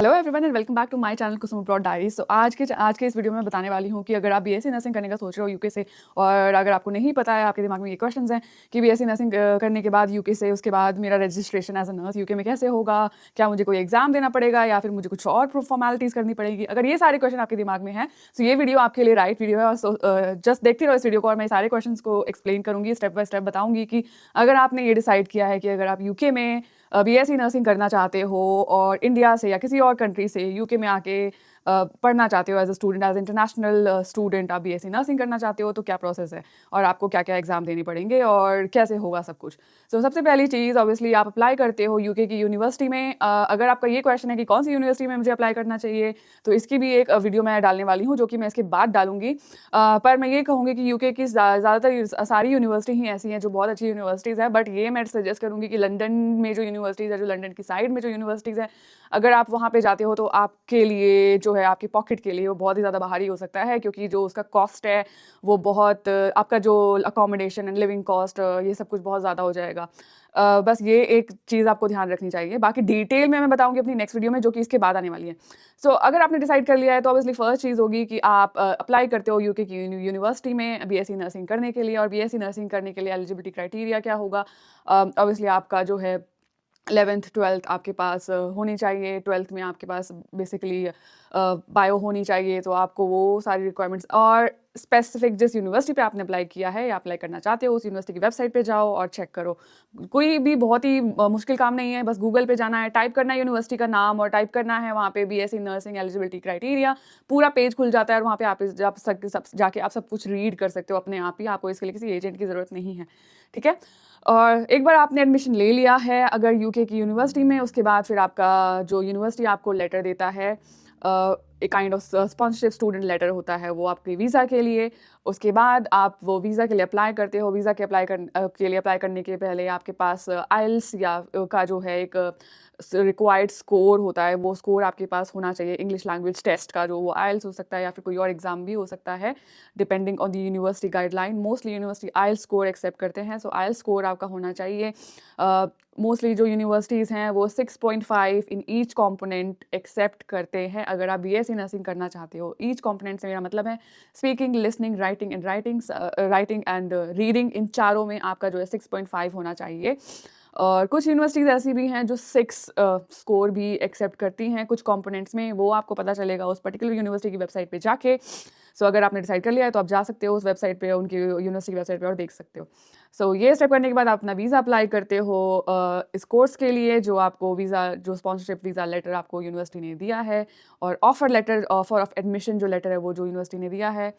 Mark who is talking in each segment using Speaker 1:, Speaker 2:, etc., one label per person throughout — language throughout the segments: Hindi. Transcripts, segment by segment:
Speaker 1: Hello everyone and welcome back to my channel Kusum abroad diaries. तो आज के इस वीडियो में बताने वाली हूँ कि अगर आप बीएससी नर्सिंग करने का सोच रहे हो यूके से, और अगर आपको नहीं पता है, आपके दिमाग में ये क्वेश्चंस हैं कि बीएससी नर्सिंग करने के बाद यूके से उसके बाद मेरा registration as a nurse UK में कैसे होगा, क्या मुझे कोई एग्जाम देना पड़ेगा या फिर मुझे कुछ और फॉर्मेलिटीज़ करनी पड़ेगी। अगर ये सारे क्वेश्चन आपके दिमाग में हैं तो ये वीडियो आपके लिए राइट वीडियो है। और जस्ट देखते रहो इस वीडियो को, और मैं सारे क्वेश्चन को एक्सप्लेन करूँगी, स्टेप बाय स्टेप बताऊँगी कि अगर आपने ये डिसाइड किया है कि अगर आप यूके में बीएससी नर्सिंग करना चाहते हो और इंडिया से या किसी और कंट्री से यूके में आके पढ़ना चाहते हो as a student, as international student आप बीएससी नर्सिंग करना चाहते हो, तो क्या प्रोसेस है और आपको क्या क्या एग्जाम देने पड़ेंगे और कैसे होगा सब कुछ। सो सबसे पहली चीज़, ऑब्वियसली आप अप्लाई करते हो यूके की यूनिवर्सिटी में। अगर आपका ये क्वेश्चन है कि कौन सी यूनिवर्सिटी में मुझे अप्लाई करना चाहिए, तो इसकी भी एक वीडियो मैं डालने वाली हूँ जो कि मैं इसके बाद डालूंगी। पर मैं ये कहूँगी कि यूके की ज़्यादातर सारी यूनिवर्सिटी ही ऐसी हैं जो बहुत अच्छी यूनिवर्सिटीज़ हैं, बट ये मैं सजेस्ट करूँगी कि लंदन में जो यूनिवर्सिटीज़ है, जो लंदन की साइड में जो यूनिवर्सिटीज़ हैं, अगर आप वहाँ पे जाते हो तो आपके लिए जो है, आपकी पॉकेट के लिए वो बहुत ही ज़्यादा भारी हो सकता है, क्योंकि जो उसका कॉस्ट है वो बहुत, आपका जो अकोमोडेशन एंड लिविंग कॉस्ट, ये सब कुछ बहुत ज़्यादा हो जाएगा। बस ये एक चीज़ आपको ध्यान रखनी चाहिए। बाकी डिटेल में मैं बताऊंगी अपनी नेक्स्ट वीडियो में, जो कि इसके बाद आने वाली है। सो अगर आपने डिसाइड कर लिया है तो ऑब्वियसली फर्स्ट चीज़ होगी कि आप अप्लाई करते हो यूके की यूनिवर्सिटी में बीएससी नर्सिंग करने के लिए। और बीएससी नर्सिंग करने के लिए एलिजिबिलिटी क्राइटेरिया क्या होगा, ऑब्वियसली आपका जो है 11th 12th आपके पास होनी चाहिए। 12th में आपके पास बेसिकली बायो होनी चाहिए, तो आपको वो सारी रिक्वायरमेंट्स, और स्पेसिफिक जिस यूनिवर्सिटी पे आपने अप्लाई किया है या अप्लाई करना चाहते हो उस यूनिवर्सिटी की वेबसाइट पे जाओ और चेक करो। कोई भी बहुत ही मुश्किल काम नहीं है, बस गूगल पे जाना है, टाइप करना है यूनिवर्सिटी का नाम और टाइप करना है वहाँ पे बीएससी नर्सिंग एलिजिबिलिटी क्राइटेरिया, पूरा पेज खुल जाता है और वहाँ पे जाके आप सब कुछ रीड कर सकते हो अपने आप ही। आपको इसके लिए किसी एजेंट की ज़रूरत नहीं है, ठीक है। और एक बार आपने एडमिशन ले लिया है अगर यूके की यूनिवर्सिटी में, उसके बाद फिर आपका जो यूनिवर्सिटी आपको लेटर देता है, एक kind of sponsorship student letter होता है वो आपके वीज़ा के लिए। उसके बाद आप वो वीज़ा के लिए अप्लाई करते हो। वीज़ा के लिए अप्लाई करने के पहले आपके पास आइल्स या का जो है एक रिक्वायर्ड स्कोर होता है, वो स्कोर आपके पास होना चाहिए इंग्लिश लैंग्वेज टेस्ट का, जो वो आइल्स हो सकता है या फिर कोई और एग्जाम भी हो सकता है, depending on the university guideline. Mostly university IELTS score accept करते हैं, सो आइल्स स्कोर आपका होना चाहिए। मोस्टली जो यूनिवर्सिटीज़ हैं वो 6.5 इन ईच कॉम्पोनेंट एक्सेप्ट करते हैं अगर आप बीएससी नर्सिंग करना चाहते हो। ईच कॉम्पोनेंट से मेरा मतलब है speaking, listening, writing and reading, इन चारों में आपका जो है 6.5 होना चाहिए। और कुछ यूनिवर्सिटीज़ ऐसी भी हैं जो 6 स्कोर भी एक्सेप्ट करती हैं कुछ कंपोनेंट्स में, वो आपको पता चलेगा उस पर्टिकुलर यूनिवर्सिटी की वेबसाइट पे जाके। सो अगर आपने डिसाइड कर लिया है तो आप जा सकते हो उस वेबसाइट पे, उनकी यूनिवर्सिटी की वेबसाइट पे, और देख सकते हो। सो ये स्टेप करने के बाद आप अपना वीज़ा अप्लाई करते हो इस कोर्स के लिए, जो आपको वीज़ा, जो स्पॉन्सरशिप वीज़ा लेटर आपको यूनिवर्सिटी ने दिया है, और ऑफर ऑफ एडमिशन जो लेटर है वो जो यूनिवर्सिटी ने दिया है।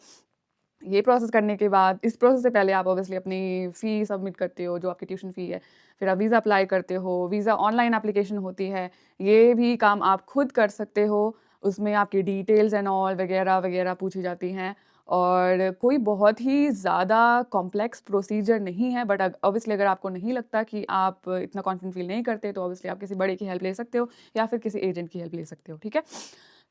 Speaker 1: ये प्रोसेस करने के बाद, इस प्रोसेस से पहले आप ऑब्वियसली अपनी फ़ी सबमिट करते हो, जो आपकी ट्यूशन फ़ी है। फिर आप वीज़ा अप्लाई करते हो, वीज़ा ऑनलाइन एप्लीकेशन होती है, ये भी काम आप खुद कर सकते हो। उसमें आपकी डिटेल्स एंड ऑल वगैरह वगैरह पूछी जाती हैं, और कोई बहुत ही ज़्यादा कॉम्प्लेक्स प्रोसीजर नहीं है। बट ऑब्वियसली अगर आपको नहीं लगता कि आप इतना कॉन्फिडेंट फील नहीं करते, तो ऑब्वियसली आप किसी बड़े की हेल्प ले सकते हो या फिर किसी एजेंट की हेल्प ले सकते हो, ठीक है।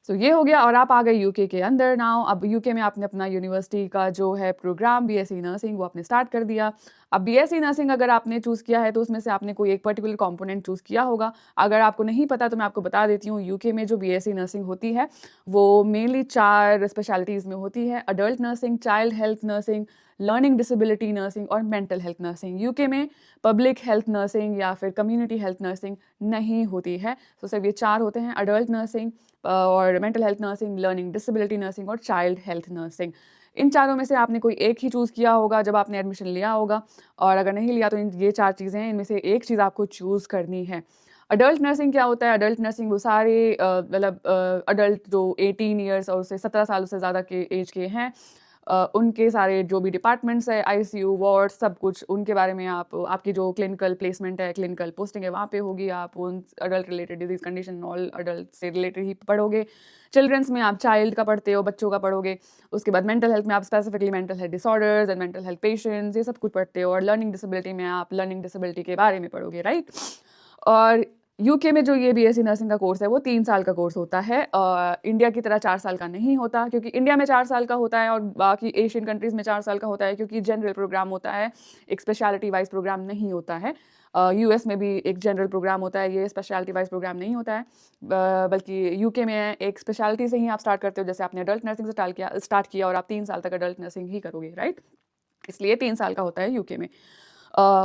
Speaker 1: सो ये हो गया, और आप आ गए यूके के अंदर नाउ। अब यूके में आपने अपना यूनिवर्सिटी का जो है प्रोग्राम बीएससी नर्सिंग वो आपने स्टार्ट कर दिया। अब बीएससी नर्सिंग अगर आपने चूज़ किया है तो उसमें से आपने कोई एक पर्टिकुलर कंपोनेंट चूज़ किया होगा। अगर आपको नहीं पता तो मैं आपको बता देती हूँ, यूके में जो बीएससी नर्सिंग होती है वो मेनली 4 स्पेशलिटीज़ में होती है: adult nursing, child health nursing, learning disability nursing और मेंटल हेल्थ नर्सिंग। यूके में पब्लिक हेल्थ नर्सिंग या फिर कम्युनिटी हेल्थ नर्सिंग नहीं होती है। तो सिर्फ ये 4 होते हैं: अडल्ट नर्सिंग और mental health nursing, learning disability nursing और चाइल्ड हेल्थ नर्सिंग। इन चारों में से आपने कोई एक ही चूज़ किया होगा जब आपने एडमिशन लिया होगा, और अगर नहीं लिया तो ये 4 चीज़ें हैं, इनमें से एक चीज़ आपको चूज़ करनी है। अडल्ट नर्सिंग क्या होता है? अडल्ट नर्सिंग वो सारे मतलब अडल्ट जो 18 ईयर्स और उससे 17 साल से ज़्यादा के एज के हैं, उनके सारे जो भी डिपार्टमेंट्स है, आईसीयू, वार्ड, सब कुछ उनके बारे में आपकी जो क्लिनिकल प्लेसमेंट है, क्लिनिकल पोस्टिंग है, वहाँ पे होगी। आप उन adult related disease condition, all adult से रिलेटेड ही पढ़ोगे। चिल्ड्रंस में आप चाइल्ड का पढ़ते हो, बच्चों का पढ़ोगे। उसके बाद मेंटल हेल्थ में आप specifically mental health disorders and mental health patients, ये सब कुछ पढ़ते हो। और लर्निंग डिसेबिलिटी में आप लर्निंग डिसेबिलिटी के बारे में पढ़ोगे, राइट। और यूके में जो ये बीएससी नर्सिंग का कोर्स है वो 3 साल का कोर्स होता है। इंडिया की तरह 4 साल का नहीं होता, क्योंकि इंडिया में 4 साल का होता है और बाकी एशियन कंट्रीज़ में 4 साल का होता है, क्योंकि जनरल प्रोग्राम होता है, एक स्पेशलिटी वाइज प्रोग्राम नहीं होता है। यूएस में भी एक जनरल प्रोग्राम होता है, ये स्पेशलिटी वाइज प्रोग्राम नहीं होता है, बल्कि यूके में एक स्पेशलिटी से ही आप स्टार्ट करते हो। जैसे आपने अडल्ट नर्सिंग से स्टार्ट किया और आप 3 साल तक अडल्ट नर्सिंग ही करोगे, राइट? इसलिए 3 साल का होता है यूके में।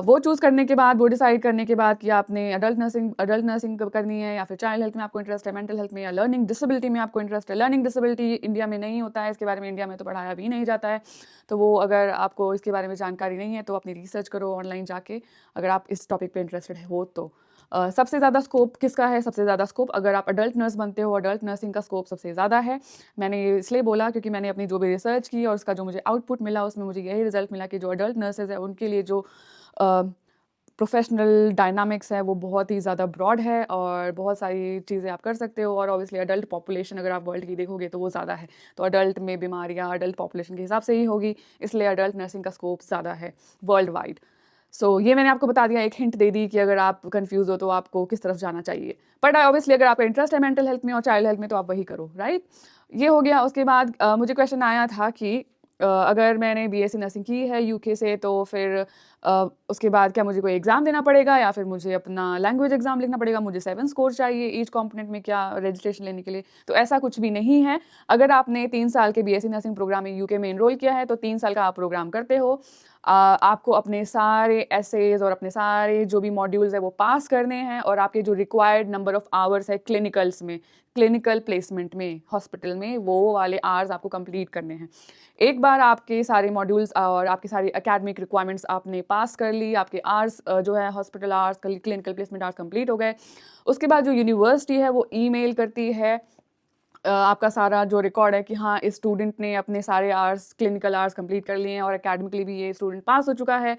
Speaker 1: वो चूज़ करने के बाद, वो डिसाइड करने के बाद कि आपने अडल्ट नर्सिंग कब करनी है, या फिर चाइल्ड हेल्थ में आपको इंटरेस्ट है, मेंटल हेल्थ में, या लर्निंग डिसेबिलिटी में आपको इंटरेस्ट है। लर्निंग डिसेबिलिटी इंडिया में नहीं होता है, इसके बारे में इंडिया में तो पढ़ाया भी नहीं जाता है। तो वो अगर आपको इसके बारे में जानकारी नहीं है तो अपनी रिसर्च करो ऑनलाइन जाके, अगर आप इस टॉपिक पे इंटरेस्टेड हो तो। सबसे ज़्यादा स्कोप किसका है? सबसे ज़्यादा स्कोप अगर आप अडल्ट नर्स बनते हो, अडल्ट नर्सिंग का स्कोप सबसे ज़्यादा है। मैंने ये इसलिए बोला क्योंकि मैंने अपनी जो भी रिसर्च की और उसका जो मुझे आउटपुट मिला, उसमें मुझे यही रिजल्ट मिला कि जो अडल्ट नर्सेज है उनके लिए जो प्रोफेशनल डायनामिक्स है वो बहुत ही ज़्यादा ब्रॉड है, और बहुत सारी चीज़ें आप कर सकते हो। और ऑब्वियसली अडल्ट पॉपुलेशन अगर आप वर्ल्ड की देखोगे तो वो ज़्यादा है, तो अडल्ट में बीमारियाँ अडल्ट पॉपुलेशन के हिसाब से ही होगी, इसलिए अडल्ट नर्सिंग का स्कोप ज़्यादा है वर्ल्ड वाइड। सो ये मैंने आपको बता दिया, एक हिंट दे दी कि अगर आप कंफ्यूज हो तो आपको किस तरफ जाना चाहिए। बट ऑब्वियसली अगर आपका इंटरेस्ट है मेंटल हेल्थ में और चाइल्ड हेल्थ में तो आप वही करो, राइट? ये हो गया। उसके बाद मुझे क्वेश्चन आया था कि अगर मैंने बीएससी नर्सिंग की है यूके से तो फिर उसके बाद क्या मुझे कोई एग्ज़ाम देना पड़ेगा, या फिर मुझे अपना लैंग्वेज एग्ज़ाम लिखना पड़ेगा? मुझे 7 स्कोर चाहिए ईच कंपोनेंट में क्या रजिस्ट्रेशन लेने के लिए? तो ऐसा कुछ भी नहीं है। अगर आपने 3 साल के बीएससी नर्सिंग प्रोग्राम में यूके में एनरोल किया है तो 3 साल का आप प्रोग्राम करते हो। आपको अपने सारे एसेज और अपने सारे जो भी मॉड्यूल्स है वो पास करने हैं, और आपके जो रिक्वायर्ड नंबर ऑफ आवर्स है क्लिनिकल्स में, क्लिनिकल प्लेसमेंट में हॉस्पिटल में, वो वाले आवर्स आपको कंप्लीट करने हैं। एक बार आपके सारे मॉड्यूल्स और आपकी सारी एकेडमिक रिक्वायरमेंट्स आपने पास कर ली, आपके आवर्स जो है hospital hours, clinical placement hours complete हो गए, उसके बाद जो यूनिवर्सिटी है वो ईमेल करती है आपका सारा जो रिकॉर्ड है कि हाँ, इस स्टूडेंट ने अपने सारे आवर्स क्लिनिकल आवर्स कंप्लीट कर लिए हैं और एकेडमिकली भी ये स्टूडेंट पास हो चुका है।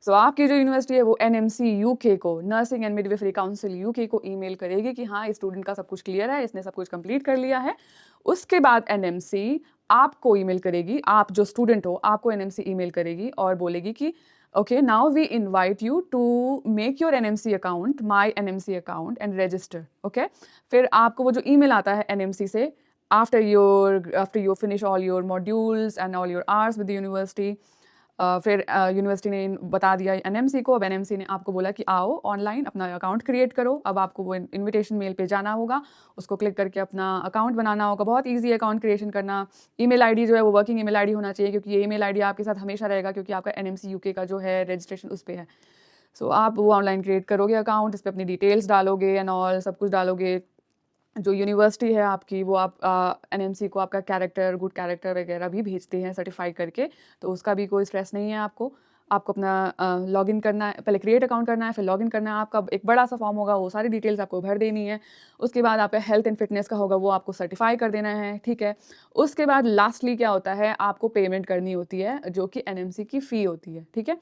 Speaker 1: सो आपकी जो यूनिवर्सिटी है वो एनएमसी यूके को, nursing and midwifery council UK को ईमेल करेगी कि हाँ, इस स्टूडेंट का सब कुछ क्लियर है, इसने सब कुछ कंप्लीट कर लिया है। उसके बाद एनएमसी आपको ईमेल करेगी, आप जो स्टूडेंट हो आपको एनएमसी ईमेल करेगी और बोलेगी कि okay, now we invite you to make your NMC account, my NMC account and register, okay? फिर आपको वो जो email आता है NMC से after you finish all your modules and all your hours with the university, फिर यूनिवर्सिटी ने बता दिया एनएमसी को। अब एनएमसी ने आपको बोला कि आओ ऑनलाइन अपना अकाउंट क्रिएट करो। अब आपको वो इनविटेशन मेल पे जाना होगा, उसको क्लिक करके अपना अकाउंट बनाना होगा। बहुत इजी है अकाउंट क्रिएशन करना। ईमेल आईडी जो है वो वर्किंग ईमेल आईडी होना चाहिए, क्योंकि ये ईमेल आईडी आपके साथ हमेशा रहेगा, क्योंकि आपका एनएमसी यूके का जो है रजिस्ट्रेशन उस पर है। सो आप वो ऑनलाइन क्रिएट करोगे अकाउंट, इस पर अपनी डिटेल्स डालोगे एंड ऑल सब कुछ डालोगे। जो यूनिवर्सिटी है आपकी वो आप एनएमसी को आपका कैरेक्टर, गुड कैरेक्टर वगैरह भी भेजते हैं सर्टिफाई करके, तो उसका भी कोई स्ट्रेस नहीं है आपको। आपको अपना लॉगिन करना है, पहले क्रिएट अकाउंट करना है, फिर लॉगिन करना है। आपका एक बड़ा सा फॉर्म होगा, वो सारी डिटेल्स आपको भर देनी है। उसके बाद आपका हेल्थ एंड फिटनेस का होगा, वो आपको सर्टिफाई कर देना है, ठीक है। उसके बाद लास्टली क्या होता है, आपको पेमेंट करनी होती है जो कि एनएमसी की फ़ी होती है, ठीक है।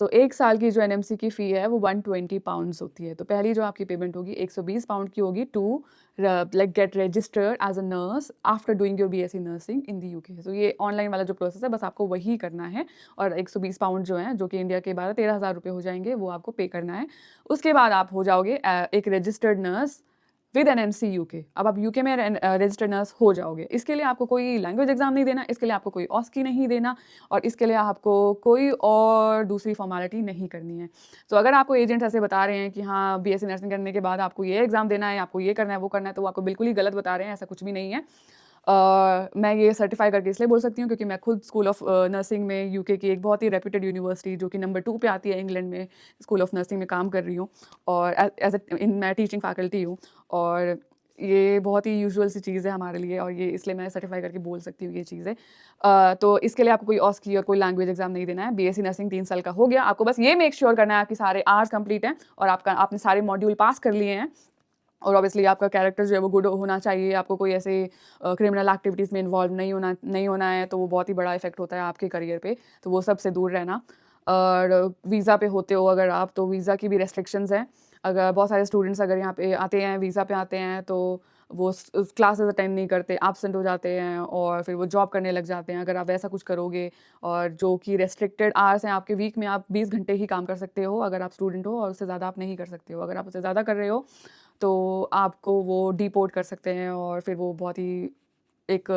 Speaker 1: सो 1 साल की जो एनएमसी की फ़ी है वो 120 पाउंड्स होती है। तो पहली जो आपकी पेमेंट होगी 120 पाउंड की होगी to like get registered as a nurse after doing your BSc nursing in the UK. So ये ऑनलाइन वाला जो प्रोसेस है बस आपको वही करना है, और 120 पाउंड जो है, जो कि इंडिया के 12-13 हज़ार रुपये हो जाएंगे, वो आपको पे करना है। उसके बाद आप हो जाओगे एक registered nurse with NMC UK. अब आप यूके में रजिस्टर्ड नर्स हो जाओगे। इसके लिए आपको कोई लैंग्वेज एग्जाम नहीं देना, इसके लिए आपको कोई ऑस्की नहीं देना, और इसके लिए आपको कोई और दूसरी फॉर्मेलिटी नहीं करनी है। तो अगर आपको एजेंट ऐसे बता रहे हैं कि हाँ, बीएससी नर्सिंग करने के बाद आपको ये एग्जाम देना है, आपको ये करना है, वो करना है, तो वो आपको बिल्कुल ही गलत बता रहे हैं। ऐसा कुछ भी नहीं है। मैं ये सर्टिफाई करके इसलिए बोल सकती हूँ क्योंकि मैं खुद स्कूल ऑफ नर्सिंग में यूके की एक बहुत ही रेप्यूटेड यूनिवर्सिटी जो कि नंबर 2 पे आती है इंग्लैंड में, स्कूल ऑफ नर्सिंग में काम कर रही हूँ, और मैं टीचिंग फैकल्टी हूँ। और ये बहुत ही यूजुअल सी चीज़ है हमारे लिए, और ये इसलिए मैं सर्टिफाई करके बोल सकती हूँ ये चीज़ें। तो इसके लिए आपको कोई ऑस्की और कोई लैंग्वेज एग्जाम नहीं देना है। बीएससी नर्सिंग 3 साल का हो गया, आपको बस ये मेक श्योर करना है आपके सारे आवर्स कंप्लीट हैं और आपने सारे मॉड्यूल पास कर लिए हैं, और ऑब्वियसली आपका कैरेक्टर जो है वो गुड होना चाहिए। आपको कोई ऐसे क्रिमिनल एक्टिविटीज़ में इन्वॉल्व नहीं होना है, तो वो बहुत ही बड़ा इफेक्ट होता है आपके करियर पे, तो वो सब से दूर रहना। और वीज़ा पे होते हो अगर आप, तो वीज़ा की भी रेस्ट्रिक्शंस हैं। अगर बहुत सारे स्टूडेंट्स अगर यहाँ पे आते हैं, वीज़ा पे आते हैं, तो वो क्लासेस अटेंड नहीं करते, एब्सेंट हो जाते हैं, और फिर वो जॉब करने लग जाते हैं। अगर आप ऐसा कुछ करोगे, और जो कि रेस्ट्रिक्टेड आवर्स हैं आपके, वीक में आप 20 घंटे ही काम कर सकते हो अगर आप स्टूडेंट हो, और उससे ज़्यादा आप नहीं कर सकते हो। अगर आप उससे ज़्यादा कर रहे हो तो आपको वो डिपोर्ट कर सकते हैं, और फिर वो बहुत ही एक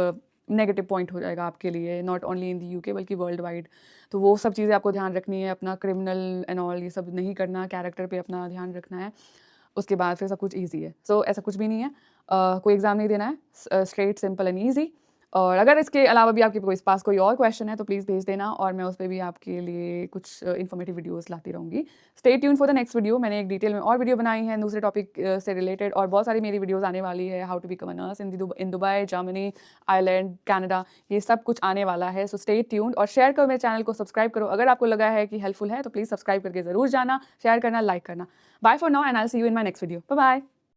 Speaker 1: नेगेटिव पॉइंट हो जाएगा आपके लिए, not only in the UK बल्कि वर्ल्ड वाइड। तो वो सब चीज़ें आपको ध्यान रखनी है, अपना क्रिमिनल एंड ऑल ये सब नहीं करना, कैरेक्टर पे अपना ध्यान रखना है, उसके बाद फिर सब कुछ ईजी है। सो ऐसा कुछ भी नहीं है, कोई एग्ज़ाम नहीं देना है, स्ट्रेट सिंपल एंड ईजी। और अगर इसके अलावा भी आपके पास कोई और क्वेश्चन है तो प्लीज़ भेज देना, और मैं उस पे भी आपके लिए कुछ इन्फॉर्मेटिव वीडियोस लाती रहूँगी। Stay tune for the next video. मैंने एक डिटेल में और वीडियो बनाई है दूसरे टॉपिक से रिलेटेड, और बहुत सारी मेरी वीडियोस आने वाली है, how to become a nurse in Dubai, Germany, Ireland, Canada, ये सब कुछ आने वाला है। सो स्टे ट्यून्ड और शेयर करो, मेरे चैनल को सब्सक्राइब करो। अगर आपको लगा है कि हेल्पफुल है तो प्लीज़ सब्सक्राइब करके ज़रूर जाना, शेयर करना, लाइक करना। Bye for now and I will see you in my next video. Bye bye.